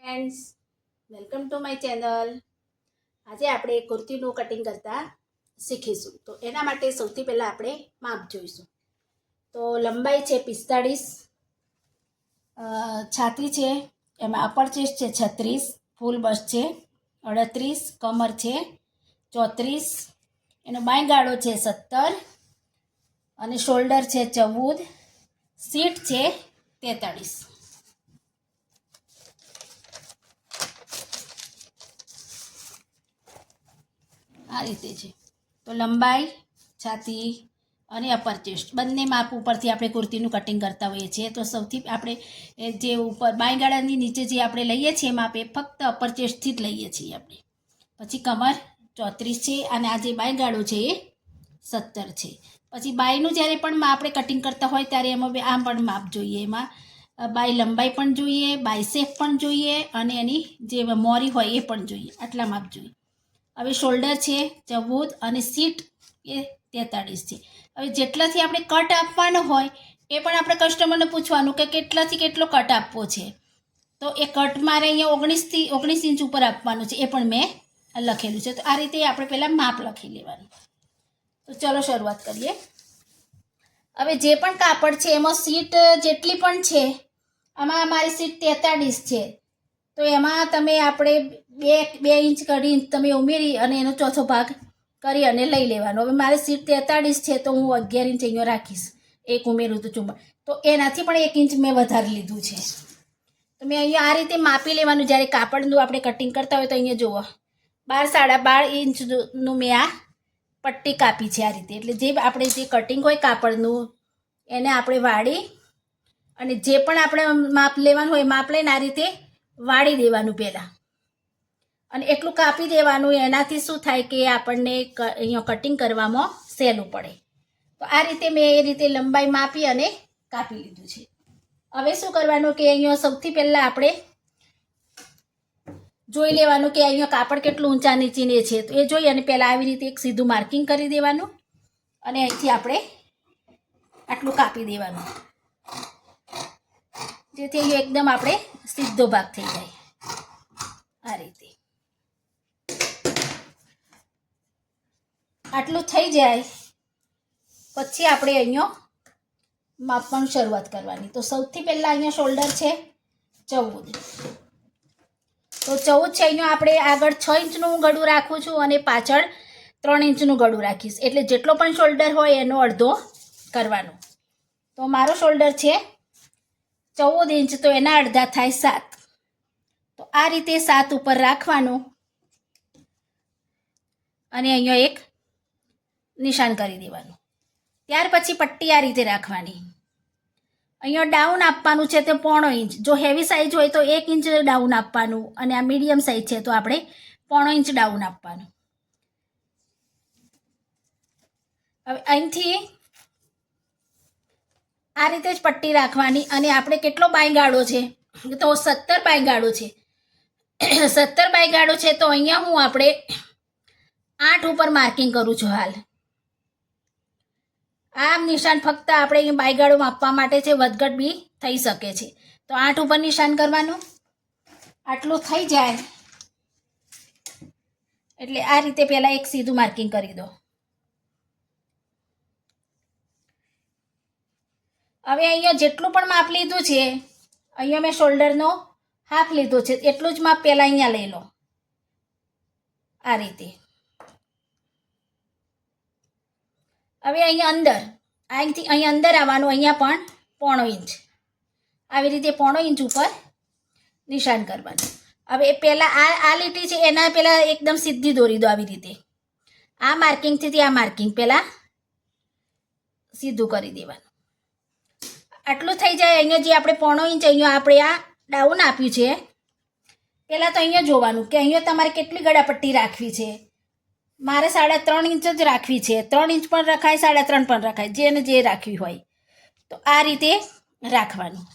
Friends, welcome to my channel. આજે આપણે કુર્તીનું cutting કરતા શીખીશું. તો એના માટે સૌથી પહેલાં આપણે માપ જોઈશું. તો લંબાઈ છે 45, છાતી છે એમાં અપર ચેસ્ટ છે 36, ફૂલ બસ્ટ છે 38, કમર છે 34, એનો બાંય ગાળો છે 17 અને શોલ્ડર છે 14, સીટ છે 43. આ રીતે છે. તો લંબાઈ, છાતી અને અપર ચેસ્ટ બંને માપ ઉપરથી આપણે કુર્તીનું કટિંગ કરતા હોઈએ છીએ. તો સૌથી આપણે જે ઉપર બાંયગાળાની નીચે જે આપણે લઈએ છીએ માપ એ ફક્ત અપર ચેસ્ટથી જ લઈએ છીએ આપણે. પછી કમર 34 છે અને આ જે બાંયગાળો છે એ 17 છે. પછી બાયનું જ્યારે પણ આપણે કટિંગ કરતા હોય ત્યારે એમાં આમ પણ માપ જોઈએ. એમાં બાય લંબાઈ પણ જોઈએ, બાયસેપ પણ જોઈએ અને એની જે મોરી હોય એ પણ જોઈએ. આટલા માપ જોઈએ. હવે શોલ્ડર છે 14 અને સીટ એ 43 છે. હવે જેટલાથી આપણે કટ આપવાનો હોય એ પણ આપણે કસ્ટમરને પૂછવાનું કે કેટલાથી કેટલો કટ આપવો છે. તો એ કટ મારે અહીંયા 19 ઇંચ ઉપર આપવાનું છે, એ પણ મેં લખેલું છે. તો આ રીતે આપણે પહેલાં માપ લખી લેવાનું. તો ચલો શરૂઆત કરીએ. હવે જે પણ કાપડ છે એમાં સીટ જેટલી પણ છે, આમાં અમારી સીટ 43 છે. તો એમાં તમે આપણે બે ઇંચ કરી તમે ઉમેરી અને એનો ચોથો ભાગ કરી અને લઈ લેવાનો. હવે મારે સીટ 43 છે તો હું 11 ઇંચ અહીંયા રાખીશ. એક ઉમેરું તો 44. તો એનાથી પણ 1 ઇંચ મેં વધારે લીધું છે. તો મેં અહીંયા આ રીતે માપી લેવાનું. જ્યારે કાપડનું આપણે કટિંગ કરતા હોય તો અહીંયા જુઓ 12.5 ઇંચનું મેં આ પટ્ટી કાપી છે આ રીતે. એટલે જે આપણે જે કટિંગ હોય કાપડનું એને આપણે વાળી અને જે પણ આપણે માપ લેવાનું હોય માપ લઈને આ રીતે વાળી દેવાનું પહેલાં અને એટલું કાપી દેવાનું. એનાથી શું થાય કે આપણને અહીંયા કટિંગ કરવામાં સહેલું પડે. તો આ રીતે મેં એ રીતે લંબાઈ માપી અને કાપી લીધું છે. હવે શું કરવાનું કે અહીંયા સૌથી પહેલાં આપણે જોઈ લેવાનું કે અહીંયા કાપડ કેટલું ઊંચા નીચીને છે. તો એ જોઈ અને પહેલાં આવી રીતે એક સીધું માર્કિંગ કરી દેવાનું અને અહીંથી આપણે આટલું કાપી દેવાનું, જેથી અહીંયા એકદમ આપણે સીધો ભાગ થઈ જાય. આ રીતે આટલું થઈ જાય પછી આપણે અહીંયા માપવાનું શરૂઆત કરવાની. તો સૌથી પહેલાં અહીંયા શોલ્ડર છે 14. તો 14 છે. અહીંયા આપણે આગળ 6 ઇંચનું ગળું રાખું છું અને પાછળ 3 ઇંચનું ગળું રાખીશ. એટલે જેટલો પણ શોલ્ડર હોય એનો અડધો કરવાનો. તો મારો શોલ્ડર છે 14 ઇંચ, તો એના અડધા થાય 7. તો આ રીતે 7 ઉપર રાખવાનું અને અહીંયા એક નિશાન કરી દેવાનું. ત્યાર પછી પટ્ટી આ રીતે રાખવાની. અહીંયા ડાઉન આપવાનું છે તે 0.5 ઇંચ. જો હેવી સાઇઝ હોય તો 1 ઇંચ ડાઉન આપવાનું અને આ મીડિયમ સાઇઝ છે તો આપણે 0.5 ઇંચ ડાઉન આપવાનું. હવે અહીંથી આ રીતે જ પટ્ટી રાખવાની અને આપણે કેટલો બાંયગાળો છે તો 17 બાંયગાળો છે. 17 બાંયગાળો છે તો અહીંયા હું આપણે 8 ઉપર માર્કિંગ કરું છું. હાલ આ નિશાન ફક્ત આપણે અહીંયા બાયગાળો માપવા માટે છે, વધઘટ બી થઈ શકે છે. તો 8 ઉપર નિશાન કરવાનું. આટલું થઈ જાય એટલે આ રીતે પહેલાં એક સીધું માર્કિંગ કરી દો. હવે અહીંયા જેટલું પણ માપ લીધું છે, અહીંયા મેં શોલ્ડરનો હાફ લીધો છે, એટલું જ માપ પહેલાં અહીંયા લઈ લો. આ રીતે હવે અહીંયા અંદર અહીંથી અહીંયા અંદર આવવાનું. અહીંયા પણ 0.5 ઇંચ આવી રીતે 0.5 ઇંચ ઉપર નિશાન કરવાનું. હવે પહેલાં આ લીટી છે એના પહેલાં એકદમ સીધી દોરી દો. આવી રીતે આ માર્કિંગથી આ માર્કિંગ પહેલાં સીધું કરી દેવાનું. આટલું થઈ જાય. અહીંયા જે આપણે 0.5 ઇંચ અહીંયા આપણે આ ડાઉન આપ્યું છે, પહેલાં તો અહીંયા જોવાનું કે અહીંયા તમારે કેટલી ગળાપટ્ટી રાખવી છે. મારે 3.5 ઇંચ જ રાખવી છે. 3 ઇંચ પણ રખાય, 3.5 પણ રખાય, જેને જે રાખવી હોય. તો આ રીતે રાખવાનું.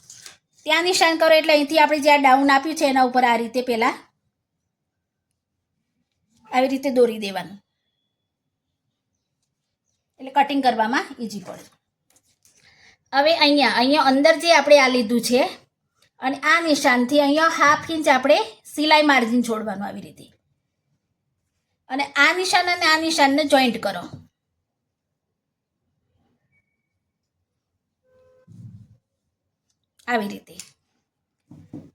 ત્યાં નિશાન કરો એટલે અહીંથી આપણે જ્યાં ડાઉન આપ્યું છે એના ઉપર આ રીતે પહેલાં આવી રીતે દોરી દેવાનું. એટલે કટિંગ કરવામાં ઇઝી પડે. હવે અહીંયા અંદર જે આપણે આ લીધું છે અને આ નિશાનથી અહીંયા 1/2 ઇંચ આપણે સિલાઈ માર્જિન છોડવાનું આવી રીતે, અને આ નિશાન અને આ નિશાનને જોઈન્ટ કરો. આવી રીતે.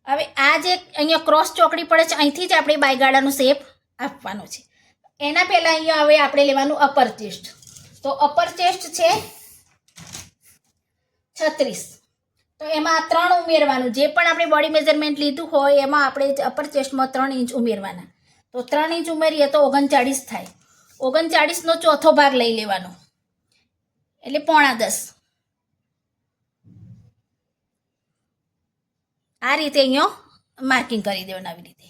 હવે આ જે અહીંયા ક્રોસ ચોકડી પડે છે અહીંથી જ આપણે બાયગાળાનો શેપ આપવાનો છે. એના પહેલાં અહીંયા હવે આપણે લેવાનું અપર ચેસ્ટ. તો અપર ચેસ્ટ છે 36, તો એમાં 3 ઉમેરવાનું. જે પણ આપણે બોડી મેઝરમેન્ટ લીધું હોય એમાં આપણે અપર ચેસ્ટમાં 3 ઇંચ ઉમેરવાના. તો 3 ઇંચ ઉમેરીએ તો 39 થાય. 39નો ચોથો ભાગ લઈ લેવાનો એટલે 9.5. આ રીતે અહીંયા માર્કિંગ કરી દેવાનું આવી રીતે.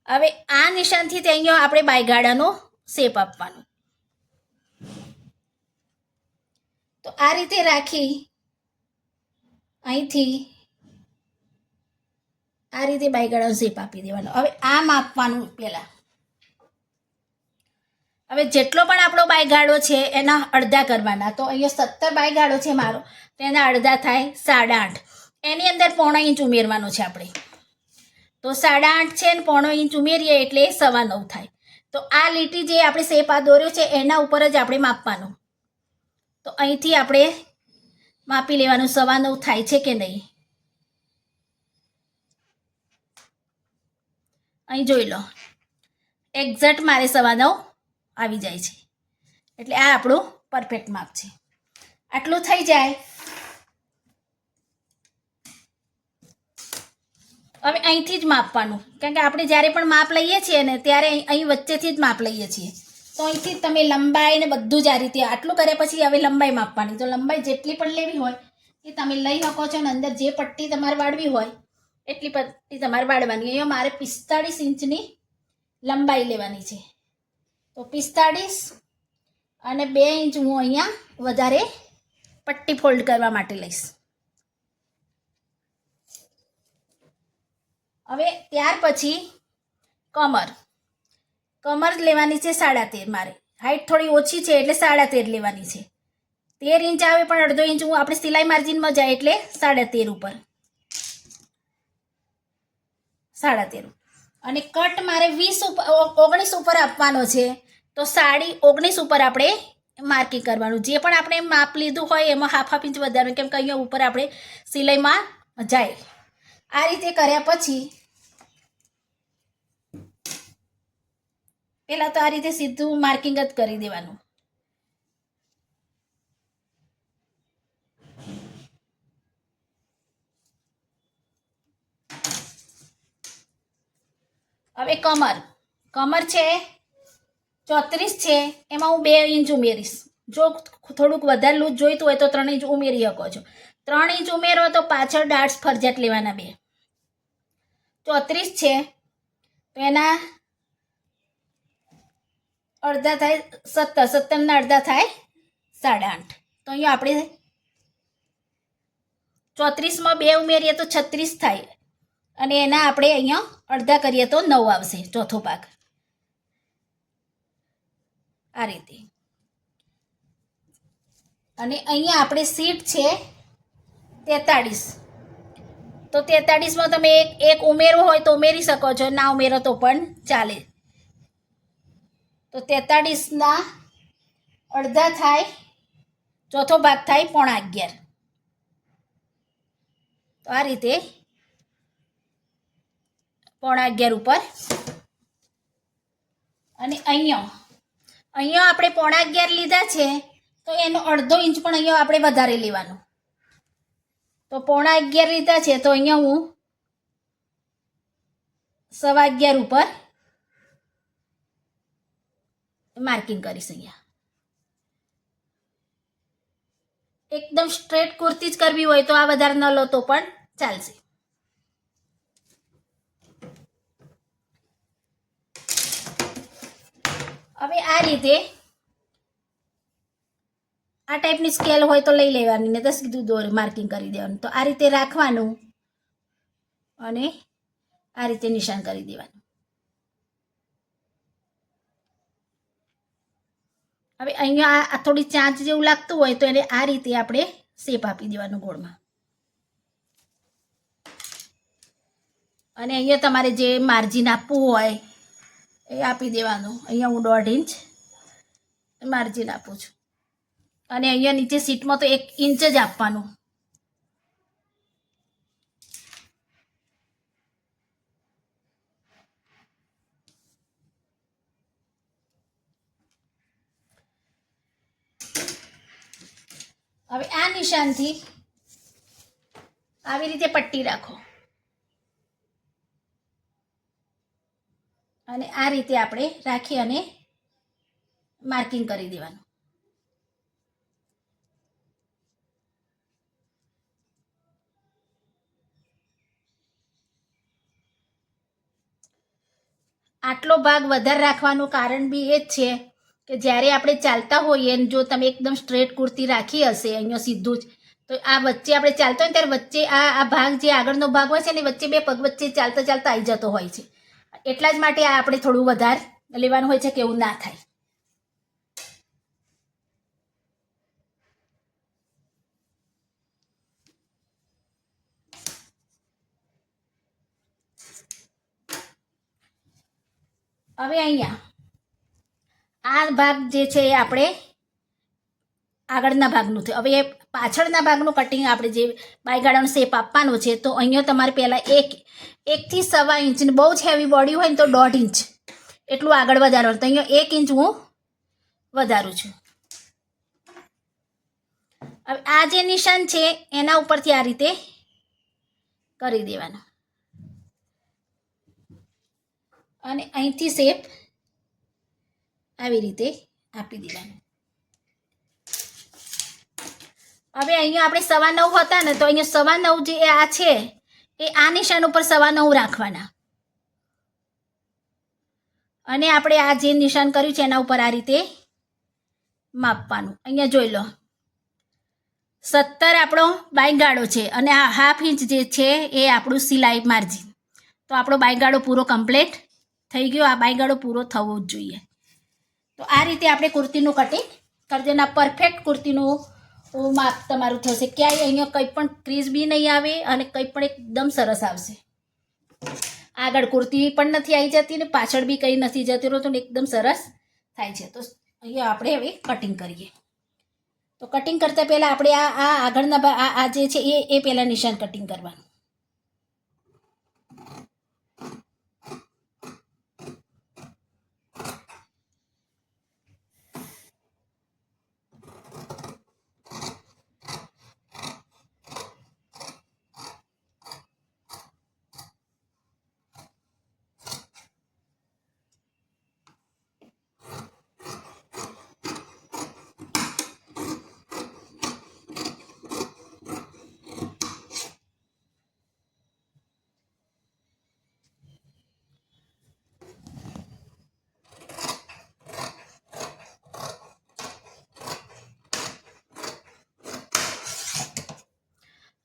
હવે આ નિશાનથી તે અહીંયા આપણે બાયગાળાનો શેપ આપવાનો. તો આ રીતે રાખી અહીંથી આ રીતે બાયગાળાનો શેપ આપી દેવાનો. હવે આ માપવાનું પહેલાં. હવે જેટલો પણ આપણો બાયગાળો છે એના અડધા કરવાના. તો અહીંયા 17 બાયગાળો છે મારો, તો એના અડધા થાય 8.5. એની અંદર 0.5 ઇંચ ઉમેરવાનો છે આપણે. તો 8.5 છે ને 0.5 ઇંચ ઉમેરીએ એટલે 9.25 થાય. તો આ લીટી જે આપણે શેપ આ દોર્યો છે એના ઉપર જ આપણે માપવાનું. તો અહીંથી આપણે માપી લેવાનું 9.25 થાય છે કે નહીં. અહીં જોઈ લો, એક્ઝેક્ટ મારે 9.25 આવી જાય છે. એટલે આ આપણું પરફેક્ટ માપ છે. આટલું થઈ જાય. હવે અહીંથી જ માપવાનું, કારણ કે આપણે જ્યારે પણ માપ લઈએ છીએ ને ત્યારે અહીં વચ્ચેથી જ માપ લઈએ છીએ. તો અહીંથી તમે લંબાઈ ને બધું જ આ રીતે આટલું કર્યા પછી હવે લંબાઈ માપવાની. તો લંબાઈ જેટલી પણ લેવી હોય એ તમે લઈ શકો છો, અને અંદર જે પટ્ટી તમારે વાળવી હોય એટલી પટ્ટી તમારે વાળવાની. અહીંયા મારે 45 ઇંચની લંબાઈ લેવાની છે. તો 45 અને 2 ઇંચ હું અહીંયા વધારે પટ્ટી ફોલ્ડ કરવા માટે લઈશ. હવે ત્યાર પછી કમર લેવાની છે 13.5. મારે હાઈટ થોડી ઓછી છે એટલે 13.5 લેવાની છે. 13 ઇંચ આવે પણ અડધો ઇંચ હું આપણે સિલાઈ માર્જિનમાં જાય એટલે 13.5 ઉપર 13.5. અને કટ મારે 19 ઉપર આપવાનો છે. તો 19.5 ઉપર આપણે માર્કિંગ કરવાનું. જે પણ આપણે માપ લીધું હોય એમાં 1/2 ઇંચ વધારવાનું, કેમ કે અહીંયા ઉપર આપણે સિલાઈમાં જાય. આ રીતે કર્યા પછી પહેલાં તો આ રીતે સીધું માર્કિંગ જ કરી દેવાનું. હવે કમર છે 34 છે, એમાં હું 2 ઇંચ ઉમેરીશ. જો થોડુંક વધારે લૂઝ જોઈતું હોય તો 3 ઇંચ ઉમેરી શકો છો. 3 ઇંચ ઉમેરો તો પાછળ ડાર્ટ્સ ફરજિયાત લેવાના 2. 34 છે તો એના અડધા થાય 17 ના અડધા થાય 8.5. તો અહીંયા આપણે 34માં 2 ઉમેરીએ તો 36 થાય, અને એના આપણે અહીંયા અડધા કરીએ તો 9 આવશે, ચોથો ભાગ. આ રીતે. અને અહીંયા આપણે સીટ છે 43. તો 43માં તમે એક ઉમેરવો હોય તો ઉમેરી શકો છો, ના ઉમેરો તો પણ ચાલે. તો 43ના અડધા થાય, ચોથો ભાગ થાય 10.5. તો આ રીતે 10.5 ઉપર. અને અહીંયા આપણે 10.5 લીધા છે તો એનો અડધો ઇંચ પણ અહીંયા આપણે વધારે લેવાનું. તો 10.5 લીધા છે તો અહીંયા હું 11.25 ઉપર માર્કિંગ કરીશ. અહીંયા એકદમ સ્ટ્રેટ કુર્તી જ કરવી હોય તો આ વધારે ન લો તો પણ ચાલશે. હવે આ રીતે આ ટાઈપની સ્કેલ હોય તો લઈ લેવાની, ને 10 કીધું દોર માર્કિંગ કરી દેવાનું. તો આ રીતે રાખવાનું અને આ રીતે નિશાન કરી દેવાનું. હવે અહીંયા આ થોડી ચાંચ જેવું લાગતું હોય તો એને આ રીતે આપણે શેપ આપી દેવાનું ગોળમાં. અને અહીંયા તમારે જે માર્જિન આપવું હોય એ આપી દેવાનું. અહીંયા હું 1.5 ઇંચ માર્જિન આપું છું અને અહીંયા નીચે સીટમાં તો 1 ઇંચ જ આપવાનું. હવે આ નિશાનથી આવી રીતે પટ્ટી રાખો અને આ રીતે આપણે રાખી અને માર્કિંગ કરી દેવાનું. આટલો ભાગ વધારે રાખવાનું કારણ બી એ જ છે કે જ્યારે આપણે ચાલતા હોઈએ જો તમે એકદમ સ્ટ્રેટ કુર્તી રાખી હશે અહીંયા સીધું જ, તો આ વચ્ચે આપણે ચાલતા હોય ત્યારે વચ્ચે આ ભાગ જે આગળનો ભાગ હોય છે ને વચ્ચે બે પગ વચ્ચે ચાલતા ચાલતા આવી જતો હોય છે. એટલા જ માટે આ આપણે થોડું વધારે લેવાનું હોય છે કે એવું ના થાય. હવે અહીંયા આ ભાગ જે છે એ આપણે આગળના ભાગનું થયું. હવે એ પાછળના ભાગનું કટિંગ આપણે જે બાયગાળાનો શેપ આપવાનો છે તો અહીંયા તમારે પહેલાં 1 થી 1.25 ઇંચની બહુ જ હેવી બોડી હોય ને તો 1.5 ઇંચ એટલું આગળ વધારવાનું. તો અહીંયા 1 ઇંચ હું વધારું છું. હવે આ જે નિશાન છે એના ઉપરથી આ રીતે કરી દેવાનું અને અહીંથી શેપ આવી રીતે આપી દેવાનું. હવે અહીંયા આપણે 9.25 હતા ને તો અહીંયા 9.25 જે આ છે એ આ નિશાન ઉપર 9.25 રાખવાના અને આપણે આ જે નિશાન કર્યું છે એના ઉપર આ રીતે માપવાનું. અહીંયા જોઈ લો 17 આપણો બાયગાળો છે અને આ 1/2 ઇંચ જે છે એ આપણું સિલાઈ માર્જિન. તો આપણો બાયગાળો પૂરો કમ્પ્લીટ થઈ ગયો. આ બાયગાળો પૂરો થવો જ જોઈએ. તો આ રીતે આપણે કુર્તીનું કટિંગ કરી દેના. પરફેક્ટ કુર્તીનું માપ તમારું થશે. ક્યાંય અહીંયા કંઈ પણ ક્રીઝ બી નહીં આવે અને કંઈ પણ એકદમ સરસ આવશે. આગળ કુર્તી પણ નથી આવી જતી ને પાછળ બી કંઈ નથી જતી રહેતું ને એકદમ સરસ થાય છે. તો અહીંયા આપણે હવે કટિંગ કરીએ. તો કટિંગ કરતાં પહેલાં આપણે આ આગળના આ જે છે એ પહેલાં નિશાન કટિંગ કરવાનું.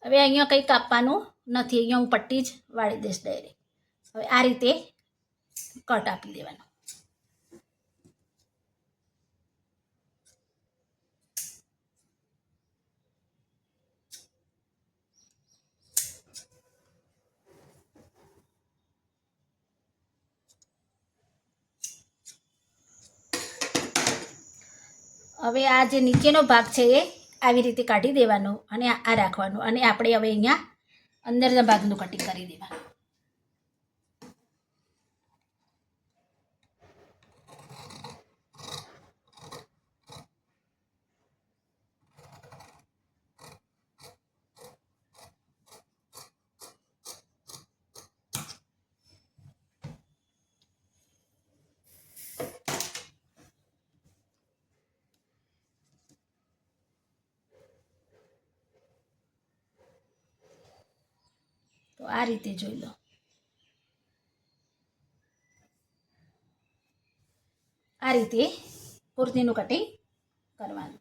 હવે અહીંયા કંઈ કાપવાનું નથી. અહીંયા હું પટ્ટી જ વાળી દઈશ ડાયરેક્ટ. હવે આ રીતે કટ આપી દેવાનો. હવે આ જે નીચેનો ભાગ છે એ આવી રીતે કાઢી દેવાનો અને આ રાખવાનું અને આપણે હવે અહીંયા અંદરના ભાગનું કટિંગ કરી દેવાનું. તો આ રીતે જોઈ લો. આ રીતે કુર્તીનું કટિંગ કરવાનું.